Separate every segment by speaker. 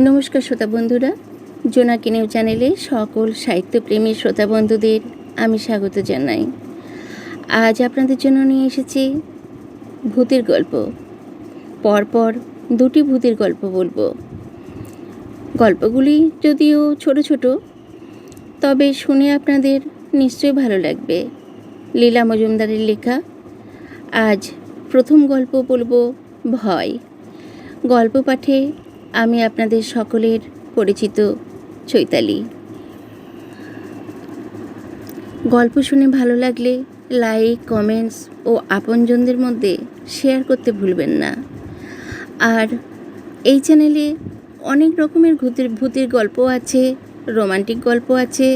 Speaker 1: নমস্কার শ্রোতা বন্ধুরা, জোনাকি নিউজ চ্যানেলে সকল সাহিত্যপ্রেমী শ্রোতা বন্ধুদের আমি স্বাগত জানাই। আজ আপনাদের জন্য নিয়ে এসেছি ভূতের গল্প। পরপর দুটি ভূতের গল্প বলবো। গল্পগুলি যদিও ছোট ছোট, তবে শুনে আপনাদের নিশ্চয়ই ভালো লাগবে। লীলা মজুমদারের লেখা। আজ প্রথম গল্প বলবো ভয়। গল্প পাঠে আমি আপনাদের সকলের পরিচিত চৈতালি। গল্প শুনে ভালো লাগলে লাইক, কমেন্টস ও আপনজনদের মধ্যে শেয়ার করতে ভুলবেন না। আর এই চ্যানেলে অনেক রকমের ভূতের গল্প আছে, রোমান্টিক গল্প আছে।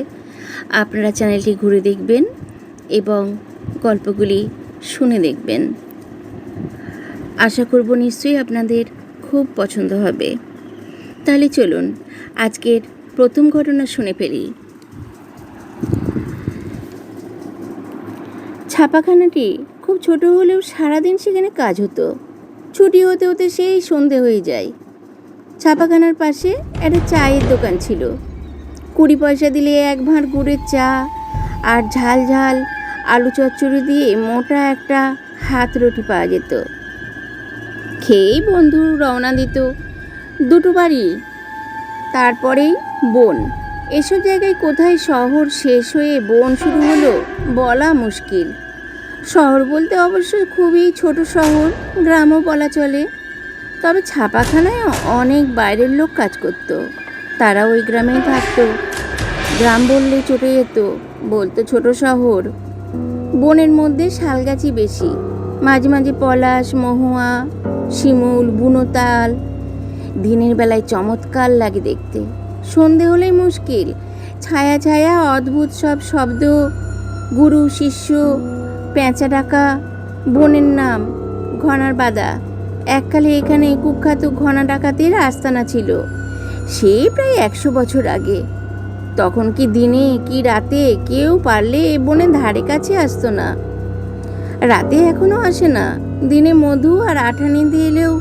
Speaker 1: আপনারা চ্যানেলটি ঘুরে দেখবেন এবং গল্পগুলি শুনে দেখবেন। আশা করব নিশ্চয়ই আপনাদের খুব পছন্দ হবে। তাহলে চলুন আজকের প্রথম ঘটনা শুনে ফেলি। ছাপাখানাটি খুব ছোট হলেও সারাদিন সেখানে কাজ হতো। ছুটি হতে হতে সেই সন্ধে হয়ে যায়। ছাপাখানার পাশে একটা চায়ের দোকান ছিল। 20 পয়সা দিলে এক ভাঁড় গুড়ের চা আর ঝাল ঝাল আলু চচ্চড়ি দিয়ে মোটা একটা হাত রুটি পাওয়া যেত। খেয়েই বন্ধু রওনা দিত দুটো বাড়ি, তারপরেই বন। এসব জায়গায় কোথায় শহর শেষ হয়ে বন শুরু হলো বলা মুশকিল। শহর বলতে অবশ্য খুবই ছোট শহর, গ্রামও বলা চলে। তবে ছাপাখানায় অনেক বাইরের লোক কাজ করত। তারা ওই গ্রামেই থাকতো। গ্রাম বললে চটে যেত, বলতো ছোট শহর। বনের মধ্যে শালগাছি বেশি, মাঝে মাঝে পলাশ, মহুয়া, শিমুল, বুনোতাল। দিনের বেলায় চমৎকার লাগে দেখতে, সন্ধে হলেই মুশকিল। ছায়া ছায়া অদ্ভুত সব শব্দ, গুরু শিষ্য, পেঁচা ডাকা। বনের নাম ঘনার বাদা। এককালে এখানে কুখ্যাত ঘনা ডাকাতের আস্তানা ছিল, সেই প্রায় 100 বছর আগে। তখন কি দিনে কি রাতে কেউ পারলে এ বনের ধারে কাছে আসতো না। রাতে এখনো আসে না। দিনে মধু আর আঠানিতে এলেও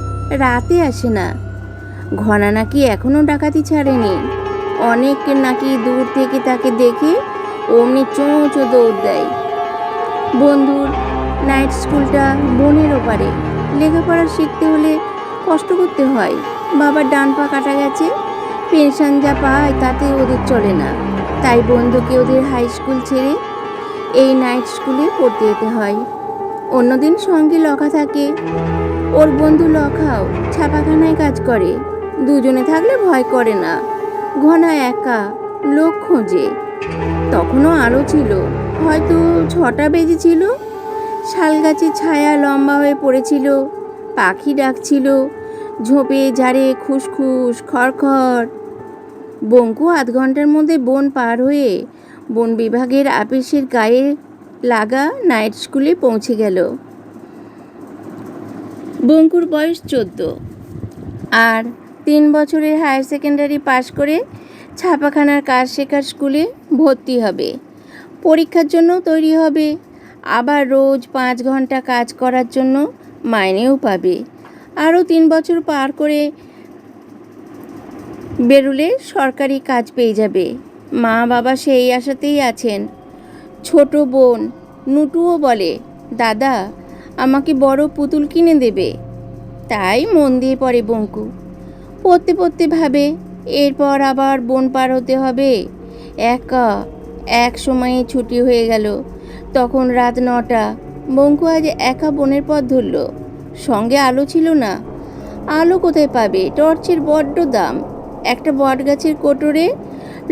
Speaker 1: রাতে আসে না। ঘনা নাকি এখনো ডাকাতি ছাড়েনি। অনেক নাকি দূর থেকে তাকে দেখে অমনি চোঁচো দৌড় দেয়। বন্ধুর নাইট স্কুলটা বনের ওপারে। লেখাপড়া শিখতে হলে কষ্ট করতে হয়। বাবার ডান পা কাটা গেছে, পেনশন যা পায় তাতে ওদের চলে না। তাই বন্ধুকে ওদের হাই স্কুল ছেড়ে এই নাইট স্কুলে পড়তে যেতে হয়। অন্যদিন সঙ্গে লখা থাকে। ওর বন্ধু লখাও ছাপাখানায় কাজ করে। দুজনে থাকলে ভয় করে না। ঘনা একা, লোক খোঁজে। তখনও আলো ছিল, হয়তো 6টা বেজেছিল। শালগাছের ছায়া লম্বা হয়ে পড়েছিল, পাখি ডাকছিল ঝোপে ঝাড়ে খুসখুস খড়খড়। বঙ্কু আধ ঘন্টার মধ্যে বন পার হয়ে বন বিভাগের আপিসের গায়ে লাগা নাইট স্কুলে পৌঁছে গেল। বঙ্কুর বয়স 14, আর 3 বছরের হায়ার সেকেন্ডারি পাশ করে ছাপাখানার কাজ শেখার স্কুলে ভর্তি হবে। পরীক্ষার জন্য তৈরি হবে, আবার রোজ 5 ঘন্টা কাজ করার জন্য মাইনেও পাবে। আরও 3 বছর পার করে বেরুলে সরকারি কাজ পেয়ে যাবে। মা বাবা সেই আশাতেই আছেন। ছোট বোন নুটুও বলে, দাদা আমাকে বড় পুতুল কিনে দেবে। তাই মন দিয়ে পড়ে বঙ্কু। পড়তে পড়তে ভাবে এরপর আবার বন পার হতে হবে একা। এক সময়ে ছুটি হয়ে গেল, তখন রাত 9টা। বঙ্কু আজ একা বনের পথ ধরল। সঙ্গে আলো ছিল না। আলো কোথায় পাবে? টর্চের বড্ড দাম। একটা বট গাছের কোটরে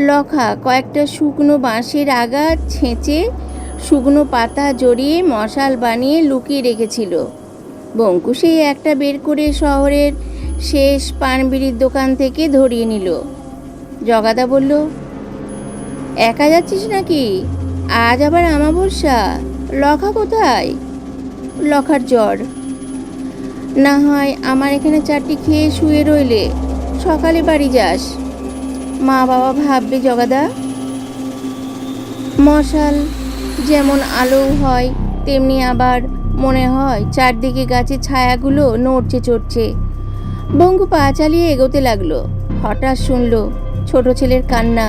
Speaker 1: লখা কয়েকটা শুকনো বাঁশের আগা ছেঁচে শুকনো পাতা জড়িয়ে মশাল বানিয়ে লুকিয়ে রেখেছিল। বঙ্কু সেই একটা বের করে শহরের শেষ পানবিড়ির দোকান থেকে ধরিয়ে নিল। জগাদা বলল, একা যাচ্ছিস নাকি? আজ আবার আমাবস্যা। লখা কোথায়? লখার জ্বর। না হয় আমার এখানে 4টি খেয়ে শুয়ে রইলে সকালে বাড়ি যাস। মা বাবা ভাববে জগাদা। মশাল যেমন আলো হয়, তেমনি আবার মনে হয় চারদিকে গাছের ছায়াগুলো নড়ছে চড়ছে। বঙ্কু পা চালিয়ে এগোতে লাগলো। হঠাৎ শুনল ছোট ছেলের কান্না।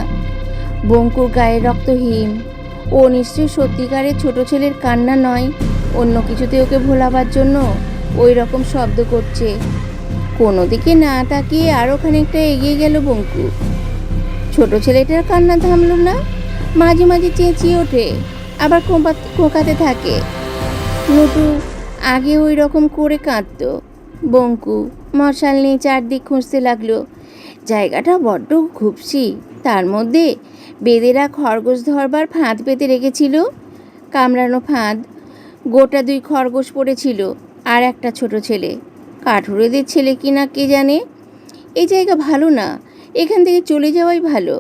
Speaker 1: বঙ্কুর গায়ে রক্ত হিম। ও নিশ্চয়ই সত্যিকারের ছোট ছেলের কান্না নয়, অন্য কিছুতে ওকে ভোলাবার জন্য ওই রকম শব্দ করছে। কোনো দিকে না তাকিয়ে আরও খানিকটা এগিয়ে গেল বঙ্কু। ছোট ছেলেটার কান্না থামল না, মাঝে মাঝে চেঁচিয়ে ওঠে, আবার কোঁকাতে থাকে। নটু আগে ওই রকম করে কাঁদত। বঙ্কু মশাল নিয়ে চারদিক খুঁজতে লাগলো। জায়গাটা বড্ড ঘুপসি, তার মধ্যে বেদেরা খরগোশ ধরবার ফাঁদ পেতে রেখেছিল, কামড়ানো ফাঁদ। গোটা 2 খরগোশ পড়েছিল আর একটা ছোট ছেলে, কাঠুরেদের ছেলে কিনা কে জানে। এই জায়গা ভালো না, এখান থেকে চলে যাওয়াই ভালো।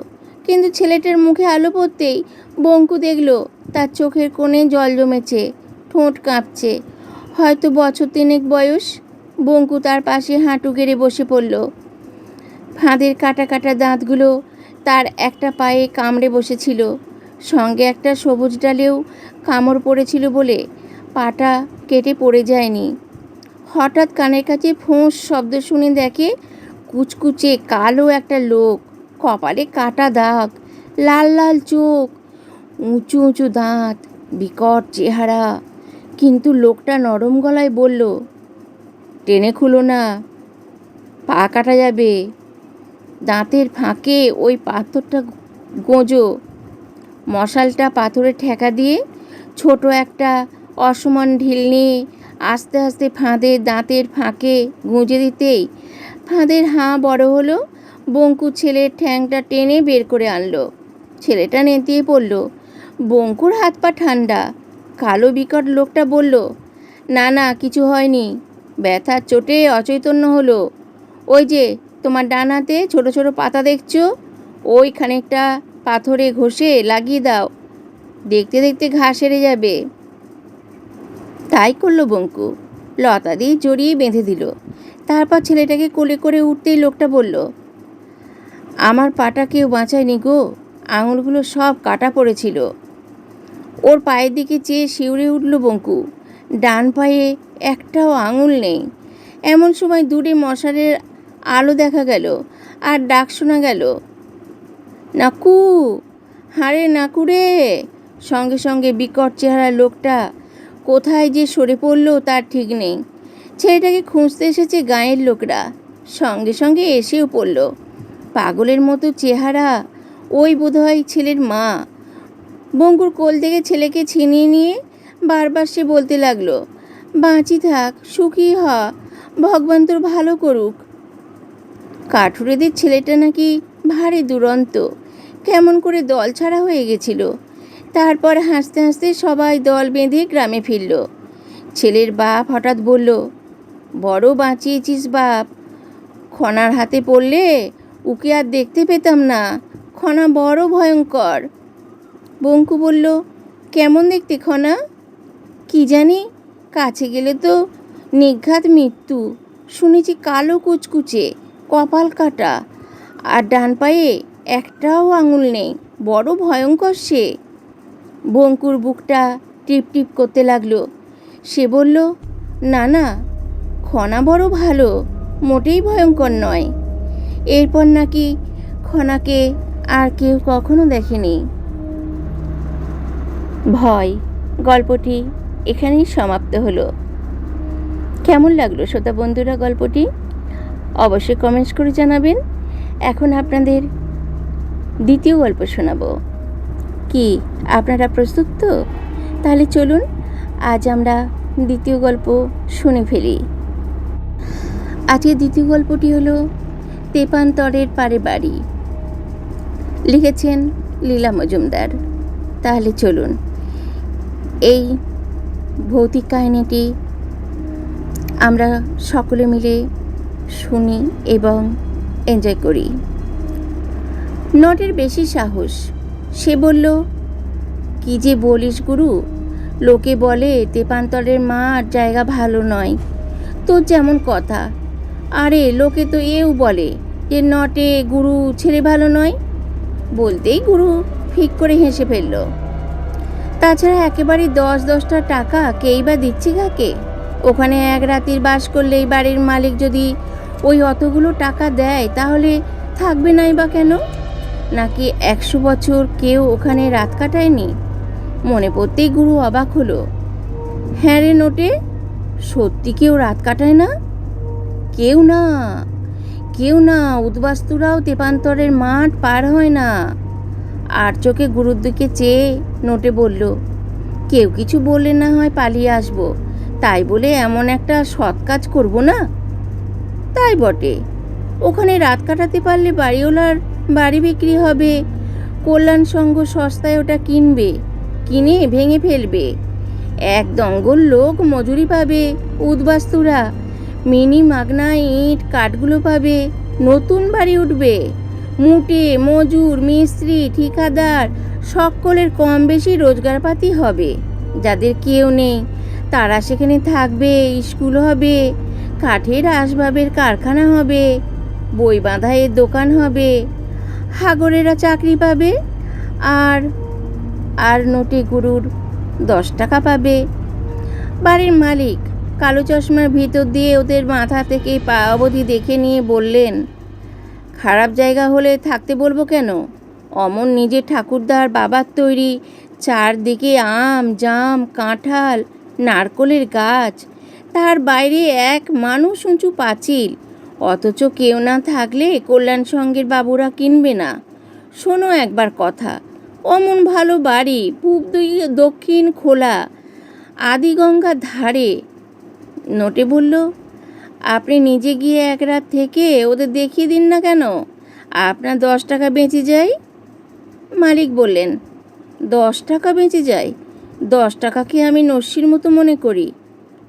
Speaker 1: কিন্তু ছেলেটার মুখে আলো পড়তেই বঙ্কু দেখল তার চোখের কোণে জল জমেছে, ঠোঁট কাঁপছে, হয়তো বছর 3 বয়স। বঙ্কু তার পাশে হাঁটু গেড়ে বসে পড়ল। ফাঁদের কাটা কাটা দাঁতগুলো তার একটা পায়ে কামড়ে বসেছিল, সঙ্গে একটা সবুজ ডালেও কামড় পড়েছিল বলে পাটা কেটে পড়ে যায়নি। হঠাৎ কানের কাছে ফোঁস শব্দ শুনে দেখে কুচকুচে কালো একটা লোক, কপালে কাটা দাগ, লাল লাল চোখ, উঁচু উঁচু দাঁত, বিকট চেহারা। কিন্তু লোকটা নরম গলায় বলল, টেনে খুলো না, পা কাটা যাবে। দাঁতের ফাঁকে ওই পাথরটা গোঁজো। মশালটা পাথরে ঠেকা দিয়ে ছোট একটা অসমান ঢিল নিয়ে আস্তে আস্তে ফাঁদের দাঁতের ফাঁকে গুঁজে দিতেই ফাঁদের হাঁ বড় হলো। বঙ্কু ছেলের ঠ্যাংটা টেনে বের করে আনলো। ছেলেটা নেতিয়ে পড়ল। বঙ্কুর হাত পা ঠান্ডা। কালো বিকট লোকটা বলল, না না, কিছু হয়নি, ব্যথার চোটে অচৈতন্য হলো। ওই যে তোমার ডান হাতে ছোট ছোট পাতা দেখছো, ওই খানিকটা পাথরে ঘষে লাগিয়ে দাও, দেখতে দেখতে ঘা সেরে যাবে। তাই করলো বঙ্কু, লতা দিয়ে জড়িয়ে বেঁধে দিল। তারপর ছেলেটাকে কোলে করে উঠতেই লোকটা বলল, আমার পাটা কেউ বাঁচায়নি গো, আঙুলগুলো সব কাটা পড়েছিল। ওর পায়ের দিকে চেয়ে শিউরে উঠল বঙ্কু। ডান পায়ে একটাও আঙুল নেই। এমন সময় দূরে মশালের আলো দেখা গেল আর ডাক শোনা গেল, নাকু, হারে নাকু রে। সঙ্গে সঙ্গে বিকট চেহারা লোকটা কোথায় যে সরে পড়ল তার ঠিক নেই। ছেলেটাকে খুঁজতে এসেছে গাঁয়ের লোকরা, সঙ্গে সঙ্গে এসেও পড়ল। পাগলের মতো চেহারা, ওই বোধহয় ছেলের মা। বঙ্কুর কোল থেকে ছেলেকে ছিনিয়ে নিয়ে বারবার সে বলতে লাগলো, বাঁচি থাক, সুখী হ, ভগবান তোর ভালো করুক। কাঠুরেদের ছেলেটা নাকি ভারী দুরন্ত, কেমন করে দল ছাড়া হয়ে গেছিল। তারপর হাসতে হাসতে সবাই দল বেঁধে গ্রামে ফিরল। ছেলের বাপ হঠাৎ বলল, বড় বাঁচিয়েছিস বাপ, খনার হাতে পড়লে উকে আর দেখতে পেতাম না, খনা বড় ভয়ঙ্কর। বঙ্কু বলল, কেমন দেখতে খনা? কি জানি, কাছে গেলে তো নিঘাত মৃত্যু। শুনেছি কালো কুচকুচে, কপাল কাটা, আর ডান পায়ে একটাও আঙুল নেই, বড় ভয়ঙ্কর সে। বঙ্কুর বুকটা টিপ টিপ করতে লাগলো। সে বলল, না না, খনা বড় ভালো, মোটেই ভয়ঙ্কর নয়। এরপর নাকি খনাকে আর কেউ কখনো দেখেনি। ভয় গল্পটি এখানেই সমাপ্ত হলো। কেমন লাগলো শ্রোতা বন্ধুরা গল্পটি? অবশ্যই কমেন্টস করে জানাবেন। এখন আপনাদের দ্বিতীয় গল্প শোনাবো। কি আপনারা প্রস্তুত তো? তাহলে চলুন আজ আমরা দ্বিতীয় গল্প শুনে ফেলি। আজকের দ্বিতীয় গল্পটি হলো তেপান্তরের পারে বাড়ি। লিখেছেন লীলা মজুমদার। তাহলে চলুন এই ভৌতিক কাহিনীটি আমরা সকলে মিলে শুনি এবং এনজয় করি। নটের বেশি সাহস। সে বলল, কি যে বলিস গুরু, লোকে বলে তেপান্তরের মার জায়গা ভালো নয়, তোর যেমন কথা। আরে লোকে তো এও বলে যে নটে গুরু ছেলে ভালো নয়। বলতেই গুরু ফিক করে হেসে ফেলল। তাছাড়া একেবারে 10-10টা টাকা কেই বা দিচ্ছে কাকে? ওখানে এক রাতির বাস করলেই বাড়ির মালিক যদি ওই অতগুলো টাকা দেয়, তাহলে থাকবে নাই বা কেন? নাকি 100 বছর কেউ ওখানে রাত কাটায়নি? মনে পড়তেই গুরু অবাক হলো। হ্যাঁ রে নোটে, সত্যি কেউ রাত কাটায় না? কেউ না, কেউ না। উদ্বাস্তুরাও তেপান্তরের মাঠ পার হয় না। আর চোখে গুরুর দিকে চেয়ে নোটে বলল, কেউ কিছু বললে না হয় পালিয়ে আসবো, তাই বলে এমন একটা সৎ কাজ করবো না? তাই বটে, ওখানে রাত কাটাতে পারলে বাড়িওয়ালার বাড়ি বিক্রি হবে, কল্যাণ সংঘ সস্তায় ওটা কিনবে, কিনে ভেঙে ফেলবে। এক দঙ্গল লোক মজুরি পাবে, উদ্বাস্তুরা মিনি মাগনা ইট কাঠগুলো পাবে, নতুন বাড়ি উঠবে। মুটে মজুর মিস্ত্রি ঠিকাদার সকলের কম বেশি রোজগারপাতি হবে। যাদের কেউ নেই তারা সেখানে থাকবে, স্কুল হবে, কাঠের আসবাবের কারখানা হবে, বই বাঁধাইয়ের দোকান হবে, হাগরেরা চাকরি পাবে, আর আর নোটে গুরুর 10 টাকা পাবে। বাড়ির মালিক কালো চশমার ভিতর দিয়ে ওদের মাথা থেকে পা অবধি দেখে নিয়ে বললেন, খারাপ জায়গা হলে থাকতে বলবো কেন? অমন নিজের ঠাকুরদার বাবার তৈরি, চারদিকে আম জাম কাঁঠাল নারকলের গাছ, তার বাইরে এক মানুষ উঁচু পাঁচিল, অথচ কেউ না থাকলে কল্যাণ সংঘের বাবুরা কিনবে না। শোনো একবার কথা, অমন ভালো বাড়ি পূব দক্ষিণ খোলা, আদিগঙ্গার ধারে। নোটে বলল, আপনি নিজে গিয়ে এক রাত থেকে ওদের দেখিয়ে দিন না কেন? আপনার 10 টাকা বেঁচে যায়। মালিক বললেন, 10 টাকা বেঁচে যায়? 10 টাকাকে আমি নস্যির মতো মনে করি।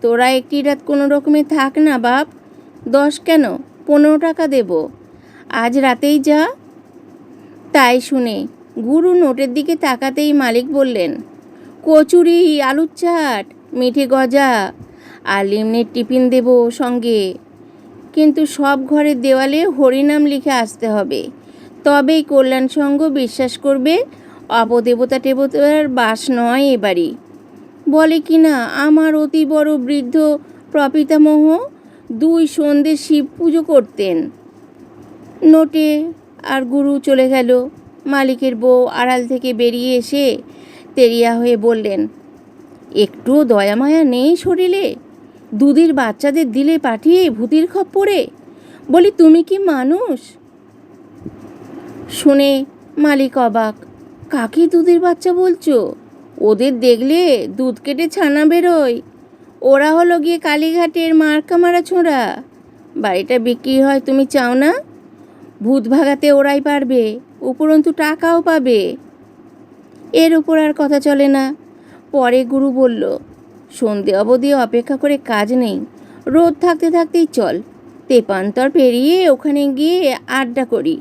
Speaker 1: তোরা একটি রাত কোনো রকমে থাক না বাপ, 10 কেন 15 টাকা দেব, আজ রাতেই যা। তাই শুনে গুরু নোটের দিকে তাকাতেই মালিক বললেন, কচুরি আলুর চাট মিঠে গজা আর লিমনের টিফিন দেব সঙ্গে, কিন্তু সব ঘরের দেওয়ালে হরিনাম লিখে আসতে হবে, তবেই কল্যাণ সংঘ বিশ্বাস করবে অপদেবতা টেবতার বাস নয় এ বাড়ি। বলে কি না আমার অতি বড় বৃদ্ধ প্রপিতামহ 2 সন্ধ্যে শিব পুজো করতেন। নোটে আর গুরু চলে গেল। মালিকের বউ আড়াল থেকে বেরিয়ে এসে তেরিয়া হয়ে বললেন, একটুও দয়া মায়া নেই শরীরে? দুধের বাচ্চাদের দিলে পাঠিয়ে ভূতির খপ্পরে, বলি তুমি কি মানুষ? শুনে মালিক অবাক, কাকে দুধের বাচ্চা বলছো? ওদের দেখলে দুধ কেটে ছানা বেরোয়। ওরা হলো গিয়ে কালীঘাটের মার্কা মারা ছোঁড়া। বাড়িটা বিক্রি হয় তুমি চাও না? ভূত ভাগাতে ওরাই পারবে, উপরন্তু টাকাও পাবে। এর উপর আর কথা চলে না। পরে গুরু বলল, সন্ধে অবধি অপেক্ষা করে কাজ নেই, রোদ থাকতে থাকতেই চল, তেপান্তর পেরিয়ে ওখানে গিয়ে আড্ডা করি।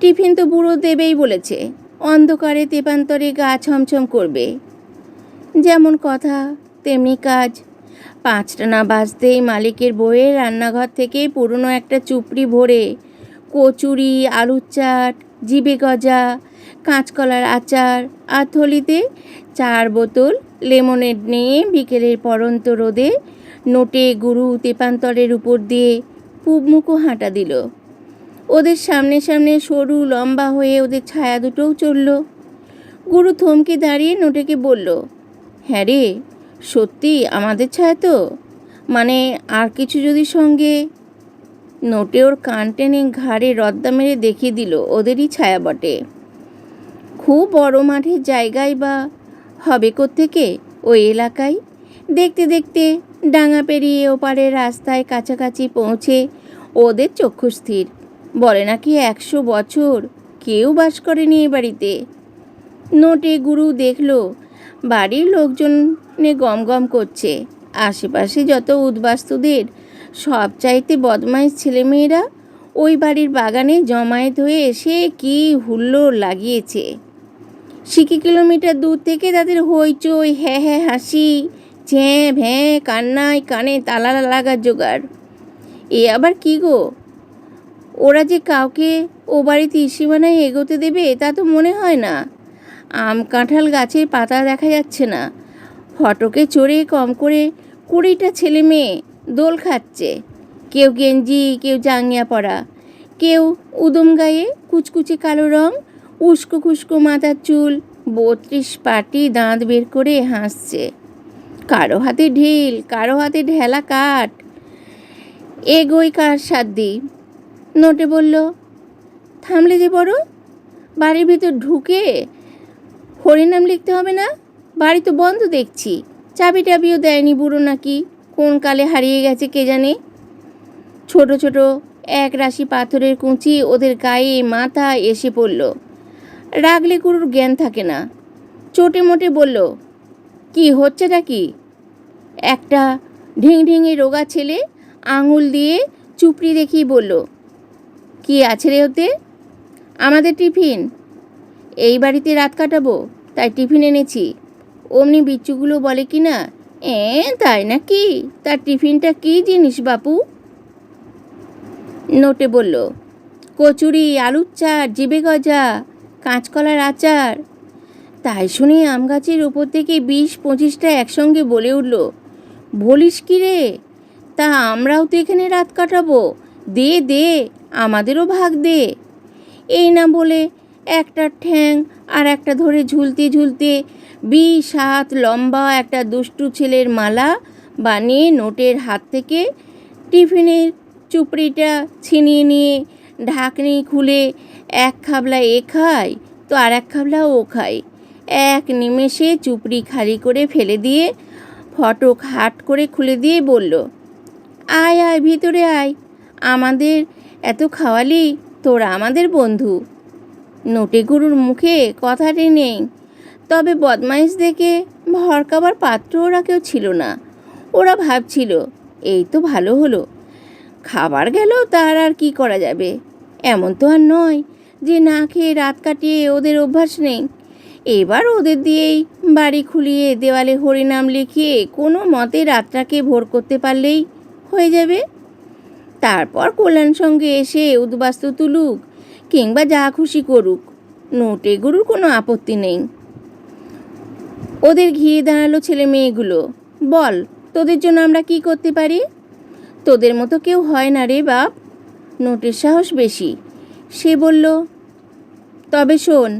Speaker 1: টিফিন তো বুড়ো দেবেই বলেছে, অন্ধকারে তেপান্তরে গা ছমছম করবে। যেমন কথা তেমনি কাজ। 5টা না বাজতেই মালিকের বউয়ের রান্নাঘর থেকে পুরনো একটা চুপড়ি ভরে কচুরি আলুর চাট জিবে গজা কাঁচকলার আচার আর থলিতে 4 বোতল লেমনেড নিয়ে বিকেলের পরন্ত রোদে নোটে গুরু তেপান্তরের উপর দিয়ে পূবমুখো হাঁটা দিল। ওদের সামনে সামনে সরু লম্বা হয়ে ওদের ছায়া দুটোও চলল। গুরু থমকে দাঁড়িয়ে নোটেকে বলল, হ্যাঁ রে, সত্যি আমাদের ছায়া তো? মানে আর কিছু যদি সঙ্গে? নোটে ওর কান টেনে ঘাড়ে রদ্দা মেরে দেখিয়ে দিল, ওদেরই ছায়া বটে। খুব বড় মাঠের জায়গায় বা হবে কোত্থেকে ওই এলাকায়? দেখতে দেখতে ডাঙা পেরিয়ে ওপারের রাস্তায় কাছাকাছি পৌঁছে ওদের চক্ষুস্থির। বলে নাকি 100 বছর কেউ বাস করেনি এ বাড়িতে। নোটে গুরু দেখল বাড়ির লোকজনে গমগম করছে। আশেপাশে যত উদ্বাস্তুদের সবচাইতে বদমাইশ ছেলেমেয়েরা ওই বাড়ির বাগানে জমায়েত হয়ে এসে কি হুল্লোড় লাগিয়েছে। সিকি কিলোমিটার দূর থেকে তাদের হইচই হ্যাঁ হ্যাঁ হাসি ঝ্যাঁ ভ্যাঁ কান্নায় কানে তালা লাগার জোগাড়। এ আবার কি গো, ওরা যে কাউকে ও বাড়িতে সীমানায় এগোতে দেবে তা তো মনে হয় না। আম কাঁঠাল গাছের পাতা দেখা যাচ্ছে না। ফটকে চড়ে কম করে 20টা ছেলে মেয়ে দোল খাচ্ছে, কেউ গেঞ্জি কেউ জাঙ্গিয়া পরা, কেউ উদম গায়ে, কুচকুচে কালো রং, উস্কো খুস্কো মাথার চুল, 32 পাটি দাঁত বের করে হাসছে। কারো হাতে ঢিল, কারো হাতে ঢেলা কাঠ। এগোই কার সাধ্যি। নোটে বলল, থামলে যে বড়, বাড়ির ভিতর ঢুকে হরিনাম লিখতে হবে না? বাড়ি তো বন্ধ দেখছি, চাবি টাবিও দেয়নি বুড়ো, নাকি কোন কালে হারিয়ে গেছে কে জানে। ছোট ছোট এক রাশি পাথরের কুঁচি ওদের গায়ে মাথায় এসে পড়ল। রাগলে গুরুর জ্ঞান থাকে না। চোটে মোটে বলল, কি হচ্ছেটা কি? একটা ঢিংঢিঙে রোগা ছেলে আঙুল দিয়ে চুপড়ি দেখিয়ে বলল, কি আছে রে ওতে? আমাদের টিফিন। এই বাড়িতে রাত কাটাবো, তাই টিফিন এনেছি। অমনি বিচ্ছুগুলো বলে কি না, তাই নাকি? তার টিফিনটা কি জিনিস বাপু? নোটে বলল, কচুরি, আলুর চাট, জিবে গজা, কাঁচকলার আচার। তাই শুনে আম গাছের ওপর থেকে 20-25টা একসঙ্গে বলে উঠল, বলিস কি রে? তা আমরাও তো এখানে রাত কাটাবো, দে দে, আমাদেরও ভাগ দে। এই না বলে একটা ঠ্যাং আর একটা ধরে ঝুলতে ঝুলতে 20 হাত লম্বা একটা দুষ্টু ছেলের মালা বানিয়ে নোটের হাত থেকে টিফিনের চুপড়িটা ছিনিয়ে নিয়ে ঢাকনি খুলে এক খাবলা এ খায় তো আর এক খাবলা ও খায়। এক নিমেষে চুপড়ি খালি করে ফেলে দিয়ে ফটক হাট করে খুলে দিয়ে বলল, আয় আয় ভিতরে আয়, আমাদের এত খাওয়ালি, তোরা আমাদের বন্ধু। নোটে গুরুর মুখে কথাটি নেই, তবে বদমাইশ দেখে ভরকাবার পাত্র ওরা কেউ ছিল না। ওরা ভাবছিল, এই তো ভালো হলো, খাবার গেল, তার আর কি করা যাবে। এমন তো আর নয় যে না খেয়ে রাত কাটিয়ে ওদের অভ্যাস নেই। এবার ওদের দিয়েই বাড়ি খুলিয়ে দেওয়ালে হরিনাম লিখিয়ে কোনো মতে রাতটাকে ভোর করতে পারলেই হয়ে যাবে। তারপর কল্যাণ সঙ্গে এসে উদ্বাস্তু তুলুক কিংবা যা খুশি করুক, নোটে গুরুর কোনো আপত্তি নেই। ওদের ঘিরে দাঁড়ালো ছেলে মেয়েগুলো। বল, তোদের জন্য আমরা কি করতে পারি? তোদের মতো কেউ হয় না রে বাপ। নোটের সাহস বেশি। সে বলল, তবে শোন,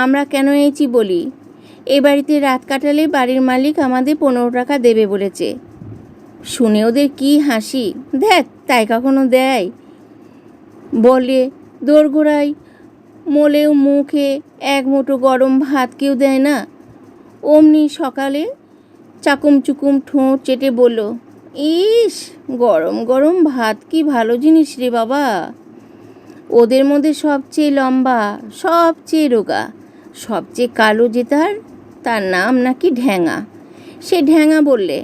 Speaker 1: আমরা কেন এসেছি বলি। এ বাড়িতে রাত কাটালে বাড়ির মালিক আমাদের 15 টাকা দেবে বলেছে। শুনে ওদের কি হাসি। দেখ, তাই কখনো দেয়? বলে দোরগোড়ায় মোলেও মুখে এক মুঠো গরম ভাত কেউ দেয় না। অমনি সকালে চাকুম চুকুম ঠোঁট চেটে বলল, ইস, গরম গরম ভাত কি ভালো জিনিস রে বাবা। ওদের মধ্যে সবচেয়ে লম্বা, সবচেয়ে রোগা, সবচেয়ে কালো যে তার নাম নাকি ঢ্যাঙা। সে ঢ্যাঙা বললে,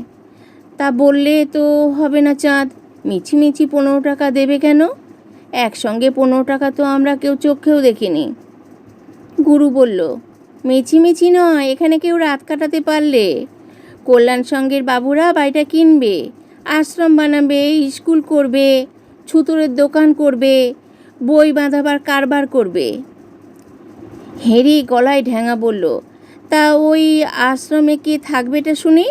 Speaker 1: তা বললে তো হবে না চাঁদ, মিছিমিছি 15 টাকা দেবে কেন? একসঙ্গে 15 টাকা তো আমরা কেউ চোখেও দেখিনি। গুরু বলল, মিছিমিছি নয়, এখানে কেউ রাত কাটাতে পারলে কল্যাণ সঙ্গের বাবুরা বাড়িটা কিনবে, আশ্রম বানাবে, স্কুল করবে, ছুতোরের দোকান করবে, বই বাঁধাবার কারবার করবে। হেরি গলায় ঢ্যাঙা বলল, তা ওই আশ্রমে কে থাকবেটা শুনি?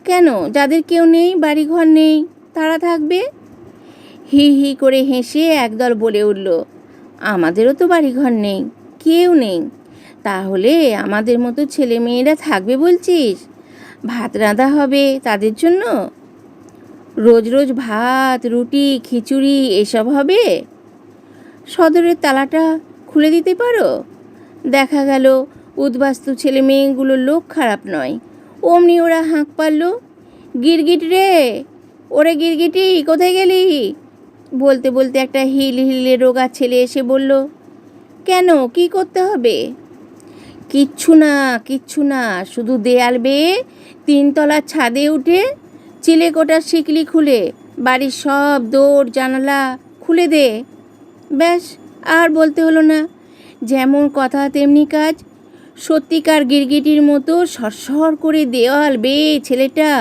Speaker 1: কেন, যাদের কেউ নেই, বাড়িঘর নেই, তারা থাকবে। হি হি করে হেসে একদল বলে উঠল, আমাদেরও তো বাড়িঘর নেই, কেউ নেই, তাহলে আমাদের মতো ছেলে মেয়েরা থাকবে বলছিস? ভাত রাঁধা হবে তাদের জন্য? রোজ রোজ ভাত, রুটি, খিচুড়ি এসব হবে? সদরের তালাটা খুলে দিতে পারো? দেখা গেল উদ্বাস্তু ছেলে মেয়েগুলোর লোক খারাপ নয়। অমনি ওরা হাঁক পারল, গিরগিট রে, ওরে গিরগিটি, কোথায় গেলি? বলতে বলতে একটা হিল হিলে রোগা ছেলে এসে বলল, কেন, কি করতে হবে? কিচ্ছু না, কিচ্ছু না, শুধু দেয়াল বেয়ে 3 তলার ছাদে উঠে চিলেকোটার শিকলি খুলে বাড়ির সব দৌড় জানালা খুলে দে। ব্যাস, আর বলতে হলো না। যেমন কথা তেমনি কাজ। সত্যিকার গিরগিটির মতো সরসর করে দেওয়াল বেয়ে ছেলেটা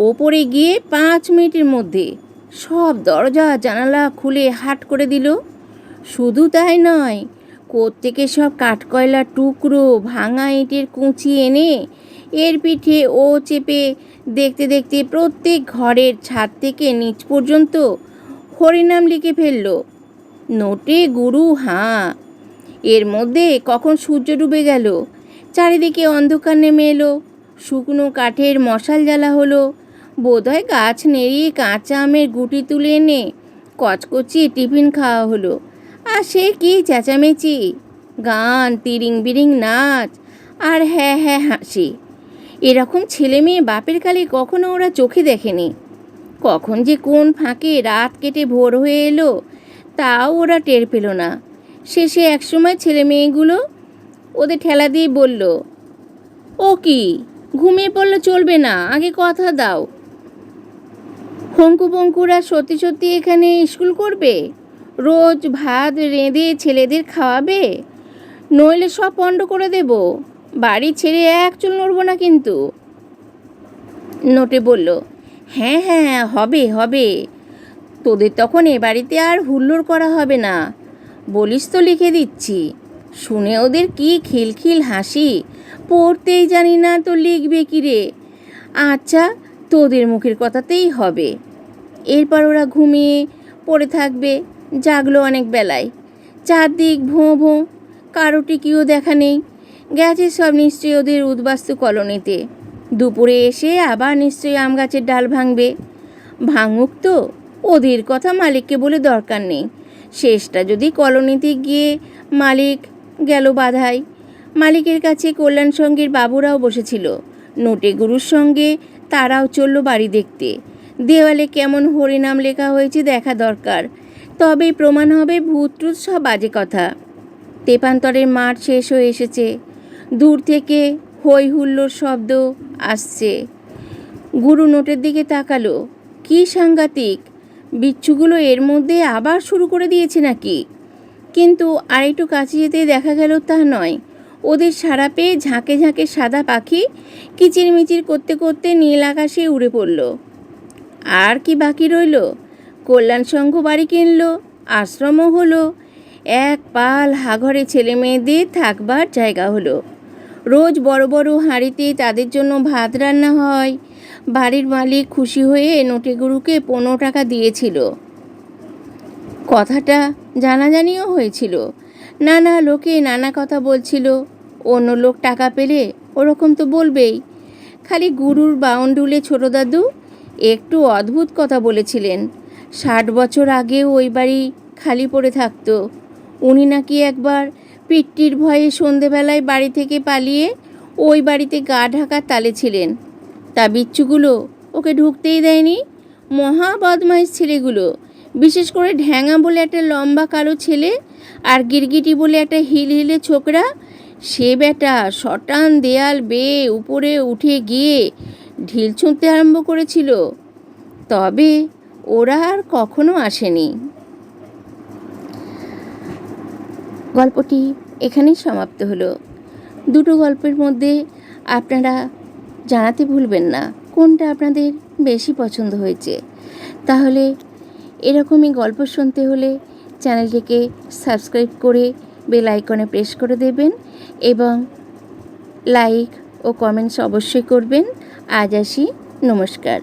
Speaker 1: ওপরে গিয়ে 5 মিনিটের মধ্যে সব দরজা জানালা খুলে হাট করে দিল। শুধু তাই নয়, কোত্থেকে সব কাঠকয়লার টুকরো, ভাঙা ইটের কুঁচি এনে এর পিঠে ও চেপে দেখতে দেখতে প্রত্যেক ঘরের ছাদ থেকে নিচ পর্যন্ত হরিনাম লিখে ফেলল। নোটে গুরু হাঁ। এর মধ্যে কখন সূর্য ডুবে গেল, চারিদিকে অন্ধকার নেমে এলো, শুকনো কাঠের মশাল জ্বালা হলো। বোধহয় গাছ নেড়িয়ে কাঁচা আমের গুটি তুলে এনে কচকচি টিফিন খাওয়া হলো। আর সে কি চেঁচামেচি, গান, তিরিং বিরিং নাচ, আর হ্যাঁ হ্যাঁ হাসি। এরকম ছেলে মেয়ে বাপের কালে কখনো ওরা চোখে দেখেনি। কখন যে কোন ফাঁকে রাত কেটে ভোর হয়ে এলো তাও ওরা টের পেল না। শেষে একসময় ছেলে মেয়েগুলো ওদের ঠেলা দিয়ে বলল, ও কি, ঘুমিয়ে পড়লে চলবে না, আগে কথা দাও। হঙ্কু পঙ্কুরা সত্যি সত্যি এখানে স্কুল করবে? রোজ ভাত রেঁধে ছেলেদের খাওয়াবে? নইলে সব পণ্ড করে দেব, বাড়ি ছেড়ে এক চুল নড়ব না কিন্তু। নোটে বলল, হ্যাঁ হ্যাঁ, হবে হবে, তোদের তখন এ বাড়িতে আর হুল্লোড় করা হবে না, বলিস তো লিখে দিচ্ছি। শুনে ওদের কি খিলখিল হাসি, পড়তেই জানি না তো লিখবে কি রে। আচ্ছা, তোদের মুখের কথাতেই হবে। এরপর ওরা ঘুমিয়ে পড়ে থাকবে, জাগলো অনেক বেলায়। চারদিক ভোঁ ভোঁ, কারো টিকিও দেখা নেই। গেছে সব নিশ্চয়ই ওদের উদ্বাস্তু কলোনিতে। দুপুরে এসে আবার নিশ্চয়ই আম গাছের ডাল ভাঙবে। ভাঙুক তো, ওদের কথা মালিককে বলে দরকার নেই। শেষটা যদি কলোনিতে গিয়ে মালিক গেল বাধাই। মালিকের কাছে কল্যাণ সঙ্গের বাবুরাও বসেছিল। নোটে গুরুর সঙ্গে তারাও চলল বাড়ি দেখতে। দেওয়ালে কেমন হরিনাম লেখা হয়েছে দেখা দরকার, তবেই প্রমাণ হবে ভূত টুত সব বাজে কথা। তেপান্তরের মাঠ শেষ হয়ে এসেছে, দূর থেকে হই হুল্লোর শব্দ আসছে। গুরু নোটের দিকে তাকালো, কি সাংঘাতিক, বিচ্ছুগুলো এর মধ্যে আবার শুরু করে দিয়েছে নাকি? কিন্তু আরেকটু কাছে যেতে দেখা গেল তা নয়। ওদের সাড়া পেয়ে ঝাঁকে ঝাঁকে সাদা পাখি কিচিরমিচির করতে করতে নীল আকাশে উড়ে পড়ল। আর কি বাকি রইল? কল্যাণ সংঘ বাড়ি কিনল, আশ্রমও হলো, এক পাল হাঘরে ছেলে মেয়েদের থাকবার জায়গা হলো। রোজ বড় বড় হাঁড়িতে তাদের জন্য ভাত রান্না হয়। বাড়ির মালিক খুশি হয়ে নোটে গুরুকে 15 টাকা দিয়েছিল। কথাটা জানাজানিও হয়েছিল। নানা লোকে নানা কথা বলছিল। অন্য লোক টাকা পেলে ওরকম তো বলবেই। খালি গুরুর বাউন্ডুলে ছোট দাদু একটু অদ্ভুত কথা বলেছিলেন। 60 বছর আগেও ওই বাড়ি খালি পড়ে থাকতো। উনি নাকি একবার পিট্টির ভয়ে সন্ধেবেলায় বাড়ি থেকে পালিয়ে ওই বাড়িতে গা ঢাকার তালে ছিলেন। তা বিচ্ছুগুলো ওকে ঢুকতেই দেয়নি। মহা বদমাইশ ছেলেগুলো, বিশেষ করে ঢ্যাঙা বলে একটা লম্বা কালো ছেলে আর গিরগিটি বলে একটা হিলহিলে ছোকরা। সে বেটা শটান দেয়াল বেয়ে উপরে উঠে গিয়ে ঢিল ছুঁতে আরম্ভ করেছিল। তবে ওরা আর কখনো আসেনি। গল্পটি এখানেই সমাপ্ত হলো। দুটো গল্পের মধ্যে আপনারা জানাতে ভুলবেন না কোনটা আপনাদের বেশি পছন্দ হয়েছে। তাহলে এরকমই গল্প শুনতে হলে চ্যানেলটিকে সাবস্ক্রাইব করে বেল আইকনে প্রেস করে দেবেন এবং লাইক ও কমেন্টস অবশ্যই করবেন। আজ আসি, নমস্কার।